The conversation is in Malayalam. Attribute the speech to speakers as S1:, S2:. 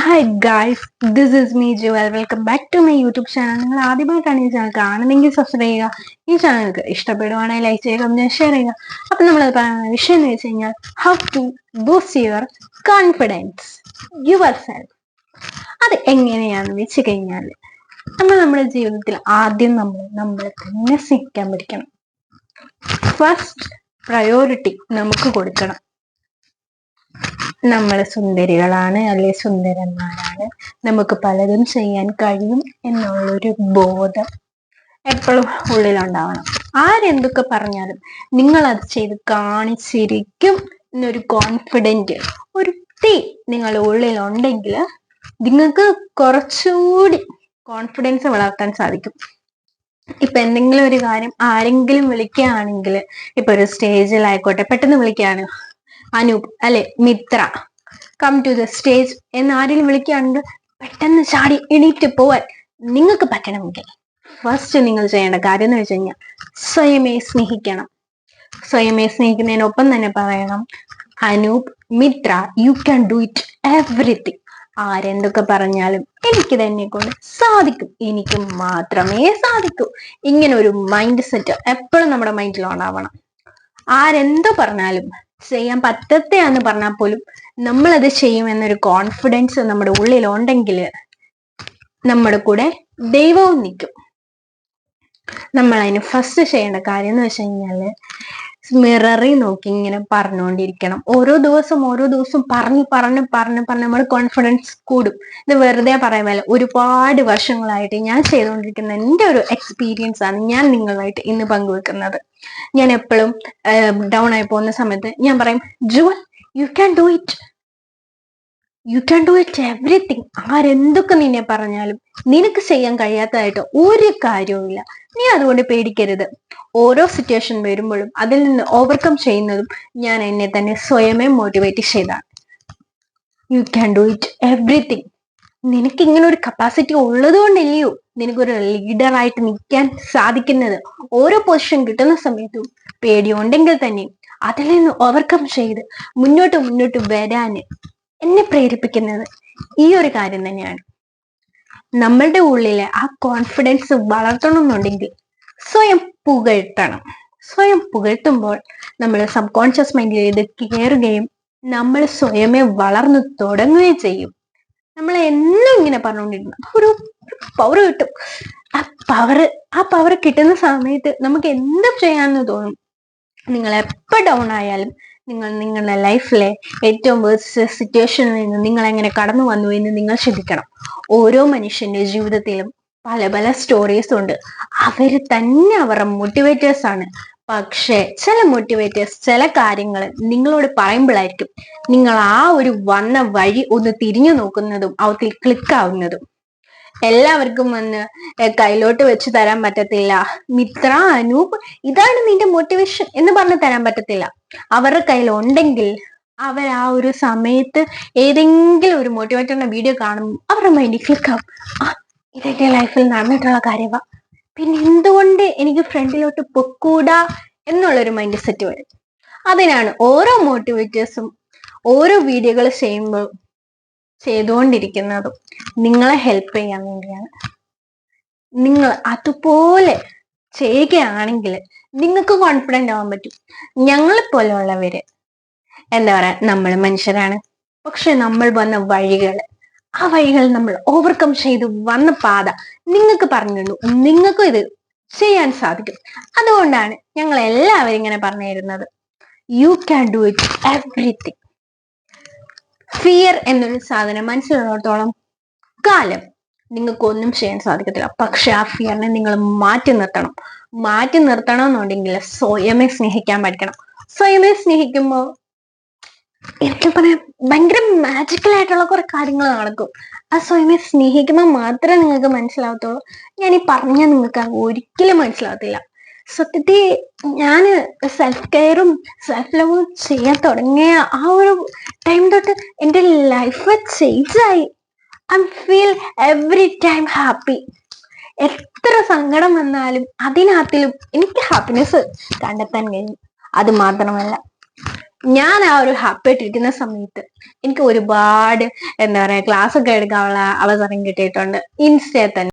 S1: Hi guys, this is me Jewel. Welcome back to my YouTube channel. നിങ്ങൾ ആദ്യമായിട്ടാണ് ഈ ചാനൽ കാണുന്നെങ്കിൽ സബ്സ്ക്രൈബ് ചെയ്യുക. ഈ ചാനൽ നിങ്ങൾക്ക് ഇഷ്ടപ്പെടുവാണെങ്കിൽ ലൈക്ക് ചെയ്യുക, ഷെയർ ചെയ്യുക. അപ്പൊ നമ്മൾ പറയുന്ന വിഷയം എന്ന് വെച്ച് കഴിഞ്ഞാൽ how to boost your confidence yourself. അത് എങ്ങനെയാണെന്ന് വെച്ച് കഴിഞ്ഞാൽ നമ്മുടെ ജീവിതത്തിൽ ആദ്യം നമ്മളെ തന്നെ സ്നേഹിക്കാൻ പഠിക്കണം. ഫസ്റ്റ് പ്രയോറിറ്റി നമുക്ക് കൊടുക്കണം. നമ്മൾ സുന്ദരികളാണ്, അല്ലെ സുന്ദരന്മാരാണ്, നമുക്ക് പലതും ചെയ്യാൻ കഴിയും എന്നുള്ളൊരു ബോധം എപ്പോഴും ഉള്ളിലുണ്ടാവണം. ആരെന്തൊക്കെ പറഞ്ഞാലും നിങ്ങൾ അത് ചെയ്ത് കാണിച്ചിരിക്കും എന്നൊരു കോൺഫിഡൻറ്റ്, ഒരു തീ നിങ്ങളുടെ ഉള്ളിലുണ്ടെങ്കിൽ നിങ്ങൾക്ക് കുറച്ചുകൂടി കോൺഫിഡൻസ് വളർത്താൻ സാധിക്കും. ഇപ്പൊ എന്തെങ്കിലും ഒരു കാര്യം ആരെങ്കിലും വിളിക്കുകയാണെങ്കിൽ, ഇപ്പൊ ഒരു സ്റ്റേജിലായിക്കോട്ടെ, പെട്ടെന്ന് വിളിക്കുകയാണ്, അനൂപ് അല്ലെ Mithra come to the stage എന്ന് ആരെങ്കിലും വിളിക്കുകയാണെങ്കിൽ പെട്ടെന്ന് ചാടി എണീറ്റ് പോവാൻ നിങ്ങൾക്ക് പറ്റണമെങ്കിൽ ഫസ്റ്റ് നിങ്ങൾ ചെയ്യേണ്ട കാര്യം എന്ന് വെച്ച് കഴിഞ്ഞാൽ സ്വയമേ സ്നേഹിക്കണം. സ്വയമേ സ്നേഹിക്കുന്നതിനൊപ്പം തന്നെ പറയണം, Anoop, Mithra, you can do it everything. ആരെന്തൊക്കെ പറഞ്ഞാലും എനിക്ക് തന്നെ കൊണ്ട് സാധിക്കും, എനിക്ക് മാത്രമേ സാധിക്കൂ. ഇങ്ങനെ ഒരു മൈൻഡ് സെറ്റ് എപ്പോഴും നമ്മുടെ മൈൻഡിൽ ഉണ്ടാവണം. ആരെന്തോ പറഞ്ഞാലും, ചെയ്യാൻ പറ്റത്തെയാന്ന് പറഞ്ഞാൽ പോലും നമ്മളത് ചെയ്യും എന്നൊരു കോൺഫിഡൻസ് നമ്മുടെ ഉള്ളിൽ ഉണ്ടെങ്കിൽ നമ്മുടെ കൂടെ ദൈവവും നിൽക്കും. നമ്മൾ അതിന് ഫസ്റ്റ് ചെയ്യേണ്ട കാര്യം എന്ന് വെച്ച് കഴിഞ്ഞാല് മിററിൽ നോക്കി ഇങ്ങനെ പറഞ്ഞുകൊണ്ടിരിക്കണം. ഓരോ ദിവസം പറഞ്ഞ് നമ്മുടെ കോൺഫിഡൻസ് കൂടും. ഇത് വെറുതെ പറയുമല്ല, ഒരുപാട് വർഷങ്ങളായിട്ട് ഞാൻ ചെയ്തുകൊണ്ടിരിക്കുന്ന എൻ്റെ ഒരു എക്സ്പീരിയൻസ് ആണ് ഞാൻ നിങ്ങളുമായിട്ട് ഇന്ന് പങ്കുവെക്കുന്നത്. ഞാൻ എപ്പോഴും ഡൗൺ ആയി പോകുന്ന സമയത്ത് ഞാൻ പറയും, Jewel, you can do it, you can do it everything. ആരെന്തൊക്കെ നിന്നെ പറഞ്ഞാലും നിനക്ക് ചെയ്യാൻ കഴിയാത്തതായിട്ട് ഒരു കാര്യവുമില്ല. നീ അതുകൊണ്ട് പേടിക്കരുത്. ഓരോ സിറ്റുവേഷൻ വരുമ്പോഴും അതിൽ നിന്ന് ഓവർകം ചെയ്യുന്നതും ഞാൻ എന്നെ തന്നെ സ്വയമേ മോട്ടിവേറ്റ് ചെയ്താണ്. U can do it everything. നിനക്ക് ഇങ്ങനെ ഒരു കപ്പാസിറ്റി ഉള്ളത് കൊണ്ടല്ലയോ നിനക്കൊരു ലീഡറായിട്ട് നിൽക്കാൻ സാധിക്കുന്നത്. ഓരോ പൊസിഷൻ കിട്ടുന്ന സമയത്തും പേടിയുണ്ടെങ്കിൽ തന്നെ അതിൽ നിന്ന് ഓവർകം ചെയ്ത് മുന്നോട്ട് വരാന് എന്നെ പ്രേരിപ്പിക്കുന്നത് ഈ ഒരു കാര്യം തന്നെയാണ്. നമ്മളുടെ ഉള്ളിലെ ആ കോൺഫിഡൻസ് വളർത്തണമെന്നുണ്ടെങ്കിൽ സ്വയം പുകഴ്ത്തണം. സ്വയം പുകഴ്ത്തുമ്പോൾ നമ്മൾ സബ് കോൺഷ്യസ് മൈൻഡിൽ ഇത് കയറുകയും നമ്മൾ സ്വയമേ വളർന്നു തുടങ്ങുകയും ചെയ്യും. നമ്മൾ എന്നും ഇങ്ങനെ പറഞ്ഞുകൊണ്ടിരുന്നു ഒരു പവർ കിട്ടും. ആ പവർ കിട്ടുന്ന സമയത്ത് നമുക്ക് എന്തും ചെയ്യാമെന്ന് തോന്നും. നിങ്ങൾ എപ്പോൾ ഡൗൺ ആയാലും നിങ്ങൾ നിങ്ങളുടെ ലൈഫിലെ ഏറ്റവും വേഴ്സ്റ്റ് സിറ്റുവേഷനിൽ നിന്ന് നിങ്ങൾ എങ്ങനെ കടന്നു വന്നു എന്ന് നിങ്ങൾ ശ്രദ്ധിക്കണം. ഓരോ മനുഷ്യന്റെ ജീവിതത്തിലും പല സ്റ്റോറീസ് ഉണ്ട്. അവര് തന്നെ അവരുടെ മോട്ടിവേറ്റേഴ്സ് ആണ്. പക്ഷെ ചില മോട്ടിവേറ്റേഴ്സ് ചില കാര്യങ്ങൾ നിങ്ങളോട് പറയുമ്പോഴായിരിക്കും നിങ്ങൾ ആ ഒരു വന്ന വഴി ഒന്ന് തിരിഞ്ഞു നോക്കുന്നതും അവത്തിൽ ക്ലിക്ക് ആവുന്നതും. എല്ലാവർക്കും വന്ന് കയ്യിലോട്ട് വെച്ച് തരാൻ പറ്റത്തില്ല. മിത്ര, അനൂപ്, ഇതാണ് നിന്റെ മോട്ടിവേഷൻ എന്ന് പറഞ്ഞ് തരാൻ പറ്റത്തില്ല. അവരുടെ കയ്യിൽ ഉണ്ടെങ്കിൽ അവർ ആ ഒരു സമയത്ത് ഏതെങ്കിലും ഒരു മോട്ടിവേറ്ററിന്റെ വീഡിയോ കാണുമ്പോൾ അവരുടെ മൈൻഡിൽ ക്ലിക്ക് ആവും. ഇതെന്റെ ലൈഫിൽ നടന്നിട്ടുള്ള കാര്യമാ, പിന്നെ എന്തുകൊണ്ട് എനിക്ക് ഫ്രണ്ടിലോട്ട് പൊക്കൂടാ എന്നുള്ളൊരു മൈൻഡ് സെറ്റ് വരും. അതിനാണ് ഓരോ മോട്ടിവേറ്റേഴ്സും ഓരോ വീഡിയോകൾ ചെയ്തുകൊണ്ടിരിക്കുന്നതും നിങ്ങളെ ഹെൽപ്പ് ചെയ്യാൻ വേണ്ടിയാണ്. നിങ്ങൾ അതുപോലെ ചെയ്യുകയാണെങ്കിൽ നിങ്ങൾക്ക് കോൺഫിഡന്റ് ആവാൻ പറ്റും. ഞങ്ങളെ പോലെയുള്ളവര് എന്താ പറയാ, നമ്മൾ മനുഷ്യരാണ്. പക്ഷെ നമ്മൾ വന്ന ആ വഴികൾ നമ്മൾ ഓവർകം ചെയ്ത് വന്ന പാത നിങ്ങൾക്ക് പറഞ്ഞു തന്നു. നിങ്ങൾക്കും ഇത് ചെയ്യാൻ സാധിക്കും. അതുകൊണ്ടാണ് ഞങ്ങൾ എല്ലാവരും ഇങ്ങനെ പറഞ്ഞു തരുന്നത്, U can do it everything. Fear എന്നൊരു സാധനം മനസ്സിലുള്ളിടത്തോളം കാലം നിങ്ങൾക്ക് ഒന്നും ചെയ്യാൻ സാധിക്കത്തില്ല. പക്ഷെ ആ ഫിയറിനെ നിങ്ങൾ മാറ്റി നിർത്തണം എന്നുണ്ടെങ്കിൽ സ്വയമേ സ്നേഹിക്കാൻ പഠിക്കണം. സ്വയമേ സ്നേഹിക്കുമ്പോൾ എനിക്ക് പറയാം, ഭയങ്കര മാജിക്കൽ ആയിട്ടുള്ള കുറെ കാര്യങ്ങൾ നടക്കും. ആ സ്വയമേ സ്നേഹിക്കുമ്പോൾ മാത്രമേ നിങ്ങൾക്ക് മനസ്സിലാവത്തുള്ളൂ. ഞാൻ ഈ പറഞ്ഞാൽ നിങ്ങൾക്ക് ഒരിക്കലും മനസ്സിലാവത്തില്ല. സത്യത്തിൽ ഞാൻ സെൽഫ് കെയറും സെൽഫ് ലവും ചെയ്യാൻ തുടങ്ങിയ ആ ഒരു ടൈം തൊട്ട് എൻ്റെ ലൈഫ് ചേഞ്ച് ആയി. I feel every time happy. എത്ര സങ്കടം വന്നാലും അതിനകത്തിലും എനിക്ക് ഹാപ്പിനെസ് കണ്ടെത്താൻ കഴിയും. അത് മാത്രമല്ല, ഞാൻ ആ ഒരു ഹാപ്പി ആയിട്ടിരിക്കുന്ന സമയത്ത് എനിക്ക് ഒരുപാട് എന്താ പറയാ ക്ലാസ് ഒക്കെ എടുക്കാനുള്ള അവസരം കിട്ടിയിട്ടുണ്ട് ഇൻസ്റ്റയിൽ തന്നെ.